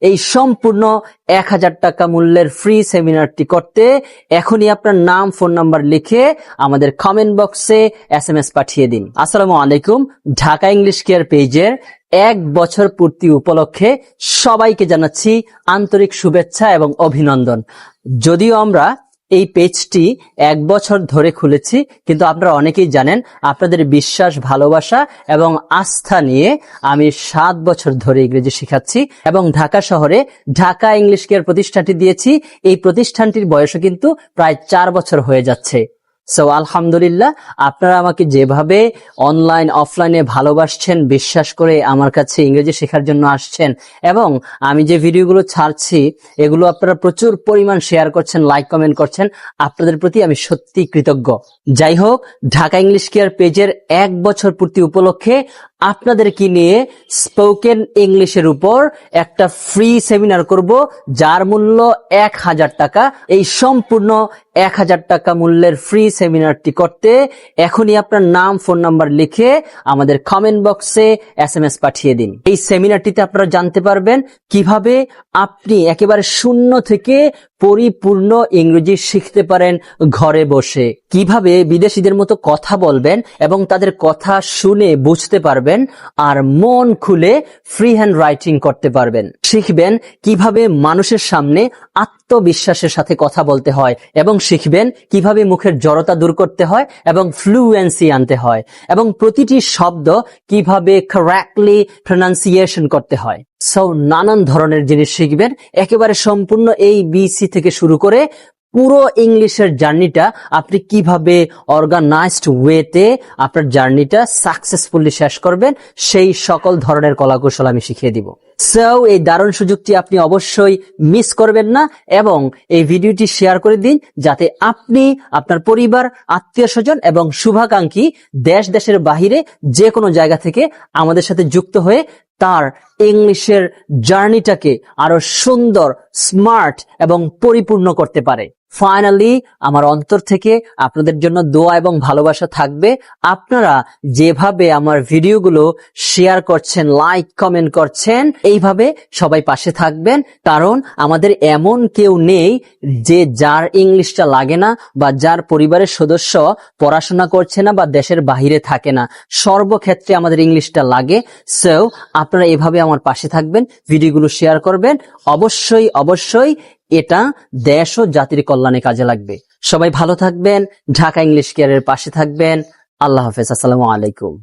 এই সম্পূর্ণ 1000 টাকা মূল্যের ফ্রি সেমিনারটি করতে এখনই আপনার নাম ফোন নাম্বার লিখে আমাদের কমেন্ট বক্সে SMS পাঠিয়ে দিন। আসসালামু আলাইকুম। ঢাকা ইংলিশ কেয়ার পেজের 1 বছর পূর্তি উপলক্ষে সবাইকে জানাচ্ছি আন্তরিক শুভেচ্ছা এবং অভিনন্দন। যদিও আমরা এই পেজটি 1 বছর ধরে খুলেছি, কিন্তু আপনারা অনেকেই জানেন আপনাদের বিশ্বাস, ভালোবাসা এবং আস্থা নিয়ে আমি 7 বছর ধরে ইংরেজি শেখাচ্ছি এবং ঢাকা শহরে ঢাকা ইংলিশ কেয়ার প্রতিষ্ঠানটি দিয়েছি। এই প্রতিষ্ঠানটির বয়সও কিন্তু প্রায় 4 বছর হয়ে যাচ্ছে। সো আলহামদুলিল্লাহ, আপনারা আমাকে যেভাবে অনলাইন অফলাইনে ভালোবাসছেন, বিশ্বাস করে আমার কাছে ইংরেজি শেখার জন্য আসছেন এবং আমি যে ভিডিওগুলো ছাড়ছি এগুলো আপনারা প্রচুর পরিমাণ শেয়ার করছেন, লাইক কমেন্ট করছেন, আপনাদের প্রতি আমি সত্যি কৃতজ্ঞ। যাই হোক, ঢাকা ইংলিশ কেয়ার পেজের 1 বছর পূর্তি উপলক্ষে আপনাদেরকে নিয়ে স্পোকেন ইংলিশের উপর একটা ফ্রি সেমিনার করব, যার মূল্য 1000 টাকা। এই সম্পূর্ণ 1000 টাকা মূল্যের ফ্রি সেমিনারটি করতে এখনই আপনার নাম ফোন নাম্বার লিখে আমাদের কমেন্ট বক্সে SMS পাঠিয়ে দিন। এই সেমিনারটিতে আপনারা জানতে পারবেন কিভাবে আপনি একেবারে শূন্য থেকে পরিপূর্ণ ইংরেজি শিখতে পারেন ঘরে বসে, কিভাবে বিদেশিদের মতো কথা বলবেন এবং তাদের কথা শুনে বুঝতে পারবেন আর মন খুলে ফ্রি হ্যান্ড রাইটিং করতে পারবেন। শিখবেন কিভাবে মানুষের সামনে আত্মবিশ্বাসের সাথে কথা বলতে হয় এবং শিখবেন কিভাবে মুখের জড়তা দূর করতে হয় এবং ফ্লুয়েন্সি আনতে হয় এবং প্রতিটি শব্দ কিভাবে কারেক্টলি প্রনাউন্সিয়েশন করতে হয়। সো নানান ধরনের জিনিস শিখবেন, একেবারে সম্পূর্ণ ABC থেকে শুরু করে পুরো ইংলিশের জার্নিটা আপনি কিভাবে অর্গানাইজড ওয়েতে আপনার জার্নিটা সাকসেসফুলি শেষ করবেন, সেই সকল ধরনের কলাকৌশল আমি শিখিয়ে দিব। সো এই দারুণ সুযোগটি আপনি অবশ্যই মিস করবেন না এবং এই ভিডিওটি শেয়ার করে দিন, যাতে আপনি, আপনার পরিবার, আত্মীয় স্বজন এবং শুভাকাঙ্ক্ষী দেশের বাহিরে যে কোনো জায়গা থেকে আমাদের সাথে যুক্ত হয়ে তার ইংলিশের জার্নিটাকে আরো সুন্দর, স্মার্ট এবং পরিপূর্ণ করতে পারে। ফাইনালি আমার অন্তর থেকে আপনাদের জন্য দোয়া এবং ভালোবাসা থাকবে। আপনারা যেভাবে আমার ভিডিওগুলো শেয়ার করছেন, লাইক কমেন্ট করছেন, এইভাবে সবাই পাশে থাকবেন, কারণ আমাদের এমন কেউ নেই যে যার ইংলিশটা লাগে না বা যার পরিবারের সদস্য পড়াশোনা করছে না বা দেশের বাহিরে থাকে না। সর্বক্ষেত্রে আমাদের ইংলিশটা লাগে। সো আপনারা এভাবে আমার পাশে থাকবেন, ভিডিওগুলো শেয়ার করবেন। অবশ্যই অবশ্যই এটা দেশ ও জাতির কল্যাণে কাজে লাগবে। সবাই ভালো থাকবেন, ঢাকা ইংলিশ কেয়ারের পাশে থাকবেন। আল্লাহ হাফেজ। আসসালামু আলাইকুম।